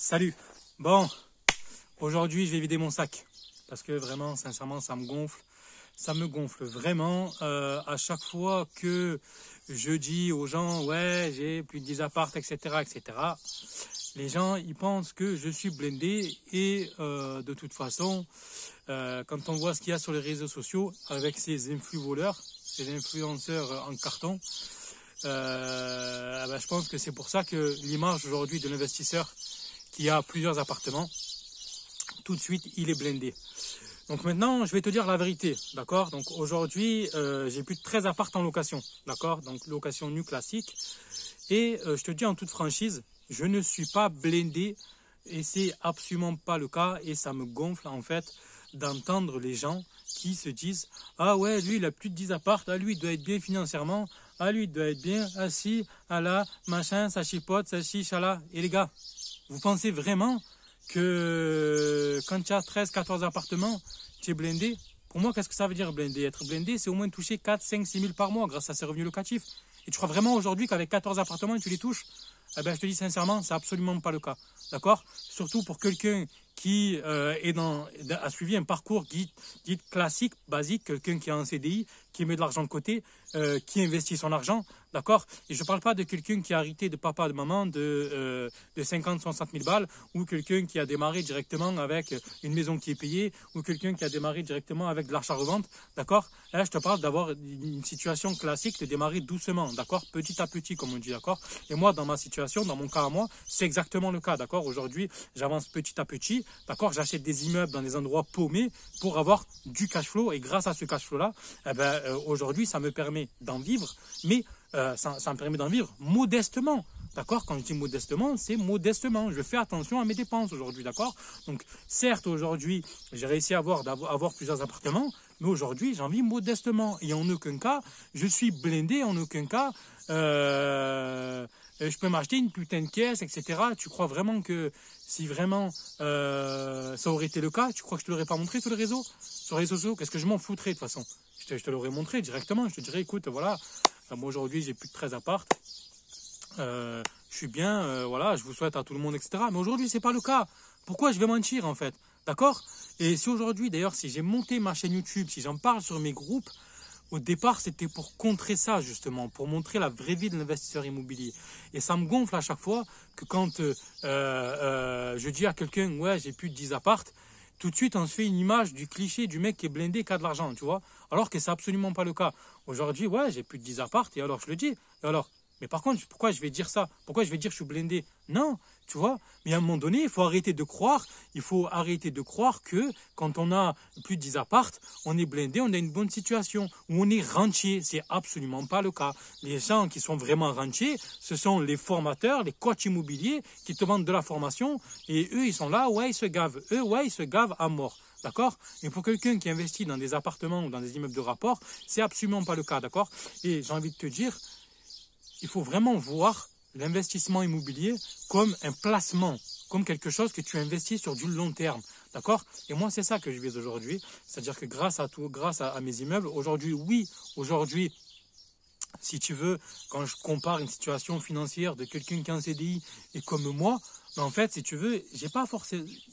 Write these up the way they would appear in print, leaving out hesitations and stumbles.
Salut. Bon, aujourd'hui je vais vider mon sac parce que vraiment, sincèrement, ça me gonfle. Ça me gonfle vraiment à chaque fois que je dis aux gens, ouais, j'ai plus de 10 apparts, etc., etc. Les gens, ils pensent que je suis blindé et de toute façon, quand on voit ce qu'il y a sur les réseaux sociaux avec ces voleurs, ces influenceurs en carton, je pense que c'est pour ça que l'image aujourd'hui de l'investisseur qui a plusieurs appartements, tout de suite, il est blindé. Donc maintenant, je vais te dire la vérité, d'accord? Donc aujourd'hui, j'ai plus de 13 apparts en location, d'accord? Donc location nue classique. Et je te dis en toute franchise, je ne suis pas blindé et c'est absolument pas le cas. Et ça me gonfle en fait d'entendre les gens qui se disent « Ah ouais, lui, il a plus de 10 apparts, ah, lui, il doit être bien financièrement, ah, lui, il doit être bien assis, ah là, machin, ça chipote, ça chiche, ah là. » Et les gars, vous pensez vraiment que quand tu as 13, 14 appartements, tu es blindé? Pour moi, qu'est-ce que ça veut dire blindé? Être blindé, c'est au moins toucher 4, 5, 6 000 par mois grâce à ses revenus locatifs. Et tu crois vraiment aujourd'hui qu'avec 14 appartements, tu les touches? Eh ben, je te dis sincèrement, c'est absolument pas le cas. D'accord? Surtout pour quelqu'un qui a suivi un parcours dit classique, basique, quelqu'un qui a un CDI, qui met de l'argent de côté, qui investit son argent, d'accord? Et je ne parle pas de quelqu'un qui a hérité de papa, de maman de 50, 60 000 balles, ou quelqu'un qui a démarré directement avec une maison qui est payée, ou quelqu'un qui a démarré directement avec de l'achat-revente, d'accord? Là, je te parle d'avoir une situation classique, de démarrer doucement, d'accord? Petit à petit, comme on dit, d'accord? Et moi, dans ma situation, dans mon cas à moi, c'est exactement le cas, d'accord? Aujourd'hui, j'avance petit à petit, d'accord? J'achète des immeubles dans des endroits paumés pour avoir du cash flow, et grâce à ce cash flow-là, aujourd'hui, ça me permet d'en vivre, mais ça me permet d'en vivre modestement. D'accord? Quand je dis modestement, c'est modestement. Je fais attention à mes dépenses aujourd'hui, d'accord? Donc, certes, aujourd'hui, j'ai réussi à avoir plusieurs appartements, mais aujourd'hui, j'en vis modestement. Et en aucun cas, je suis blindé, en aucun cas, je peux m'acheter une putain de caisse, etc. Tu crois vraiment que si vraiment ça aurait été le cas, tu crois que je te l'aurais pas montré sur les réseaux? Sur les réseaux sociaux, qu'est-ce que je m'en foutrais de toute façon? Je te l'aurais montré directement. Je te dirais, écoute, voilà, moi aujourd'hui, j'ai plus de 13 apparts. Je suis bien, voilà, je vous souhaite à tout le monde, etc. Mais aujourd'hui, c'est pas le cas. Pourquoi je vais mentir, en fait? D'accord? Et si aujourd'hui, d'ailleurs, si j'ai monté ma chaîne YouTube, si j'en parle sur mes groupes, au départ, c'était pour contrer ça, justement, pour montrer la vraie vie de l'investisseur immobilier. Et ça me gonfle à chaque fois que quand je dis à quelqu'un, ouais, j'ai plus de 10 apparts, tout de suite, on se fait une image du cliché du mec qui est blindé, qui a de l'argent, tu vois? Alors que c'est absolument pas le cas. Aujourd'hui, ouais, j'ai plus de 10 apparts, et alors je le dis. Et alors? Mais par contre, pourquoi je vais dire ça? Pourquoi je vais dire que je suis blindé? Non, tu vois. Mais à un moment donné, il faut arrêter de croire que quand on a plus de 10 appartes, on est blindé, on a une bonne situation, ou on est rentier. C'est absolument pas le cas. Les gens qui sont vraiment rentiers, ce sont les formateurs, les coachs immobiliers qui te vendent de la formation, et eux, ils sont là, ouais, ils se gavent. Eux, ouais, ils se gavent à mort. D'accord? Mais pour quelqu'un qui investit dans des appartements ou dans des immeubles de rapport, c'est absolument pas le cas. D'accord? Et j'ai envie de te dire, il faut vraiment voir l'investissement immobilier comme un placement, comme quelque chose que tu investis sur du long terme. D'accord? Et moi, c'est ça que je vise aujourd'hui. C'est-à-dire que grâce à mes immeubles, aujourd'hui, si tu veux, quand je compare une situation financière de quelqu'un qui est en CDI et comme moi, en fait, si tu veux, il n'y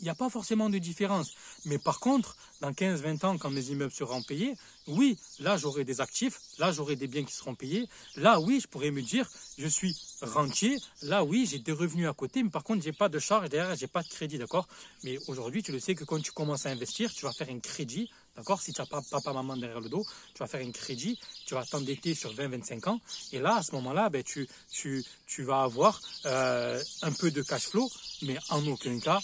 a pas forcément de différence. Mais par contre, dans 15-20 ans, quand mes immeubles seront payés, oui, là, j'aurai des actifs, là, j'aurai des biens qui seront payés. Là, oui, je pourrais me dire, je suis rentier. Là, oui, j'ai des revenus à côté, mais par contre, je n'ai pas de charge derrière, je n'ai pas de crédit, d'accord? Mais aujourd'hui, tu le sais que quand tu commences à investir, tu vas faire un crédit. D'accord? Si tu n'as pas papa, maman derrière le dos, tu vas faire un crédit, tu vas t'endetter sur 20-25 ans. Et là, à ce moment-là, tu vas avoir un peu de cash flow, mais en aucun cas,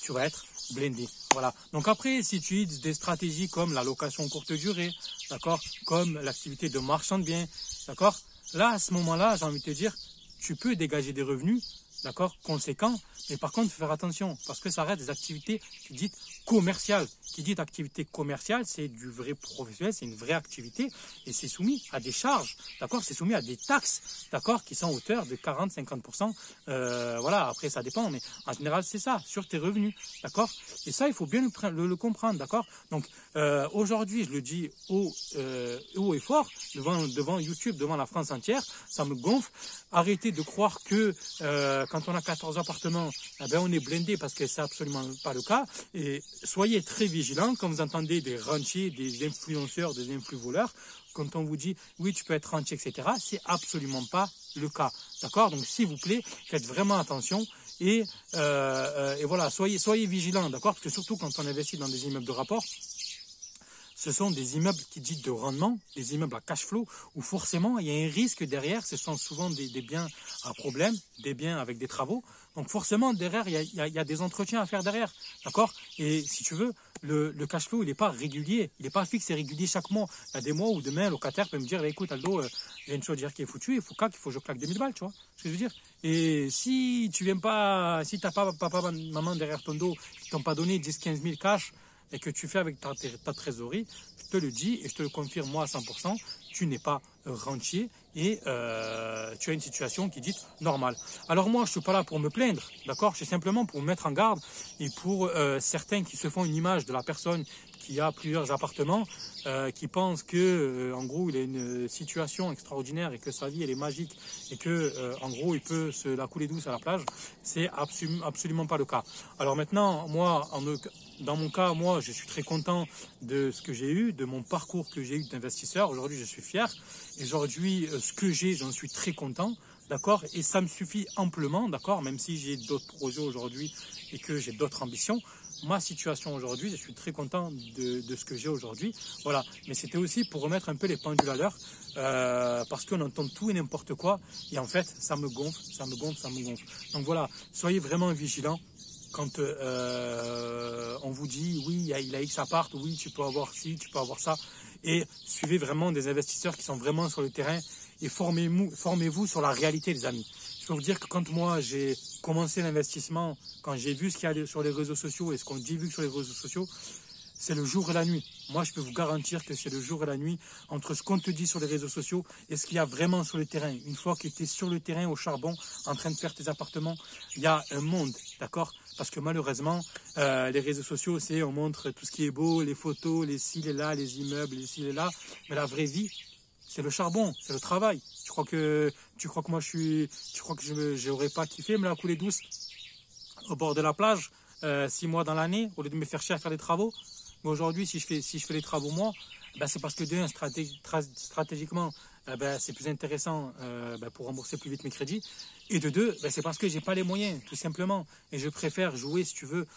tu vas être blindé. Voilà. Donc après, si tu utilises des stratégies comme la location courte durée, d'accord, comme l'activité de marchand de biens, d'accord, là, à ce moment-là, j'ai envie de te dire, tu peux dégager des revenus, d'accord, conséquents, mais par contre, il faut faire attention, parce que ça reste des activités dites commerciales. Qui dit activité commerciale, c'est du vrai professionnel, c'est une vraie activité, et c'est soumis à des charges, d'accord, c'est soumis à des taxes, d'accord, qui sont à hauteur de 40-50%, voilà, après ça dépend, mais en général, c'est ça, sur tes revenus, d'accord, et ça, il faut bien le comprendre, d'accord, donc, aujourd'hui, je le dis haut et fort, devant YouTube, devant la France entière, ça me gonfle. Arrêtez de croire que quand on a 14 appartements, eh ben on est blindé parce que c'est absolument pas le cas. Et soyez très vigilants quand vous entendez des rentiers, des influenceurs, des influ-voleurs, quand on vous dit oui, tu peux être rentier, etc. C'est absolument pas le cas. D'accord? Donc, s'il vous plaît, faites vraiment attention et voilà, soyez vigilants. D'accord? Parce que surtout quand on investit dans des immeubles de rapport, ce sont des immeubles qui disent de rendement, des immeubles à cash flow, où forcément il y a un risque derrière. Ce sont souvent des biens à problème, des biens avec des travaux. Donc forcément derrière, il y a des entretiens à faire derrière. D'accord? Et si tu veux, le cash flow, il n'est pas régulier, il n'est pas fixe et régulier chaque mois. Il y a des mois où demain, un locataire peut me dire, écoute Aldo, il y a une chose à dire qui est foutue, il faut que je claque 2000 balles, tu vois ce que je veux dire? Et si tu viens pas, si tu n'as pas papa, maman derrière ton dos, qui t'ont pas donné 10-15 000 cash, et que tu fais avec ta trésorerie, je te le dis et je te le confirme moi à 100%, tu n'es pas rentier et tu as une situation qui dit normale. Alors moi, je ne suis pas là pour me plaindre, d'accord? Je suis simplement pour me mettre en garde et pour certains qui se font une image de la personne qui a plusieurs appartements, qui pense que en gros il a une situation extraordinaire et que sa vie elle est magique et que en gros il peut se la couler douce à la plage. C'est absolument pas le cas. Alors maintenant, moi, dans mon cas, moi, je suis très content de ce que j'ai eu, de mon parcours que j'ai eu d'investisseur. Aujourd'hui, je suis fier. Et aujourd'hui, ce que j'ai, j'en suis très content. D'accord? Et ça me suffit amplement, d'accord? Même si j'ai d'autres projets aujourd'hui et que j'ai d'autres ambitions. Ma situation aujourd'hui, je suis très content de ce que j'ai aujourd'hui. Voilà. Mais c'était aussi pour remettre un peu les pendules à l'heure. Parce qu'on entend tout et n'importe quoi. Et en fait, ça me gonfle, ça me gonfle, ça me gonfle. Donc voilà, soyez vraiment vigilants. Quand on vous dit, oui, il a X appart, oui, tu peux avoir ci, tu peux avoir ça. Et suivez vraiment des investisseurs qui sont vraiment sur le terrain et formez-vous sur la réalité, les amis. Je peux vous dire que quand moi, j'ai commencé l'investissement, quand j'ai vu ce qu'il y a sur les réseaux sociaux et ce qu'on divulgue sur les réseaux sociaux, c'est le jour et la nuit. Moi, je peux vous garantir que c'est le jour et la nuit entre ce qu'on te dit sur les réseaux sociaux et ce qu'il y a vraiment sur le terrain. Une fois que tu es sur le terrain au charbon, en train de faire tes appartements, il y a un monde, d'accord? Parce que malheureusement, les réseaux sociaux, on montre tout ce qui est beau, les photos, les ci, les là, les immeubles, les ci, les là. Mais la vraie vie, c'est le charbon, c'est le travail. Tu crois que moi, tu crois que je n'aurais pas kiffé me la couler douce au bord de la plage 6 mois dans l'année au lieu de me faire chier à faire des travaux? Mais aujourd'hui, si je fais les travaux moi, ben c'est parce que d'un, stratégiquement, c'est plus intéressant pour rembourser plus vite mes crédits. Et de deux, c'est parce que j'ai pas les moyens, tout simplement. Et je préfère jouer, si tu veux,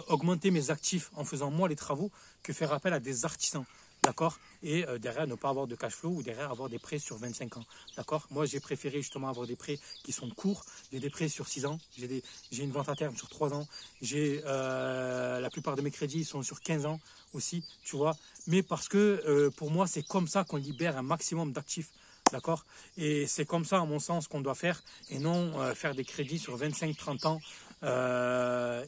augmenter mes actifs en faisant moi les travaux que faire appel à des artisans. D'accord? Et derrière, ne pas avoir de cash flow ou derrière avoir des prêts sur 25 ans. D'accord? Moi, j'ai préféré justement avoir des prêts qui sont courts. J'ai des prêts sur 6 ans. J'ai une vente à terme sur 3 ans. La plupart de mes crédits sont sur 15 ans aussi, tu vois. Mais parce que pour moi, c'est comme ça qu'on libère un maximum d'actifs. D'accord? Et c'est comme ça, à mon sens, qu'on doit faire et non faire des crédits sur 25-30 ans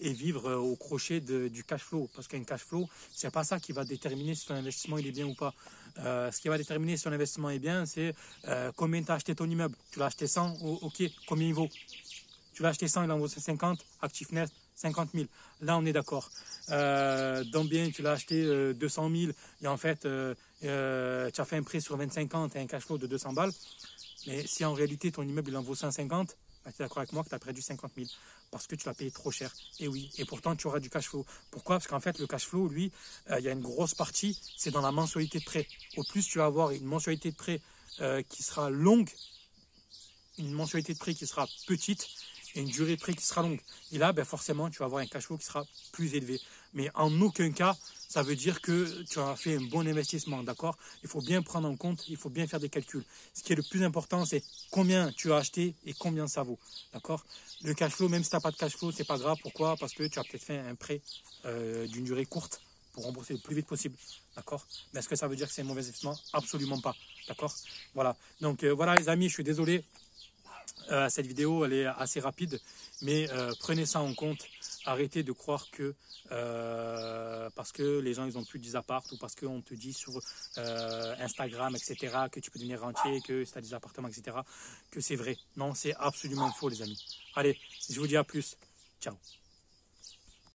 et vivre au crochet du cash flow. Parce qu'un cash flow, c'est pas ça qui va déterminer si ton investissement il est bien ou pas. Ce qui va déterminer si ton investissement est bien, c'est combien tu as acheté ton immeuble. Tu l'as acheté 100, ok, combien il vaut? Tu l'as acheté 100, il en vaut 50, actif net 50 000. Là, on est d'accord. Dans bien, tu l'as acheté 200 000 et en fait, tu as fait un prêt sur 25 ans, tu as un cash flow de 200 balles. Mais si en réalité, ton immeuble, il en vaut 150, tu es d'accord avec moi que tu as perdu 50 000 parce que tu l'as payé trop cher. Et oui, et pourtant, tu auras du cash flow. Pourquoi? Parce qu'en fait, le cash flow, lui, il y a une grosse partie, c'est dans la mensualité de prêt. Au plus, tu vas avoir une mensualité de prêt qui sera longue, une mensualité de prêt qui sera petite, et une durée de prêt qui sera longue. Et là, forcément, tu vas avoir un cash flow qui sera plus élevé. Mais en aucun cas, ça veut dire que tu as fait un bon investissement, d'accord? Il faut bien prendre en compte, il faut bien faire des calculs. Ce qui est le plus important, c'est combien tu as acheté et combien ça vaut, d'accord? Le cash flow, même si tu n'as pas de cash flow, c'est pas grave. Pourquoi? Parce que tu as peut-être fait un prêt d'une durée courte pour rembourser le plus vite possible, d'accord? Mais est-ce que ça veut dire que c'est un mauvais investissement? Absolument pas, d'accord? Voilà. Donc voilà les amis, je suis désolé. Cette vidéo, elle est assez rapide, mais prenez ça en compte. Arrêtez de croire que parce que les gens ils ont plus de 10 apparts ou parce qu'on te dit sur Instagram, etc., que tu peux devenir rentier, que si tu as des appartements, etc., que c'est vrai. Non, c'est absolument faux, les amis. Allez, je vous dis à plus. Ciao.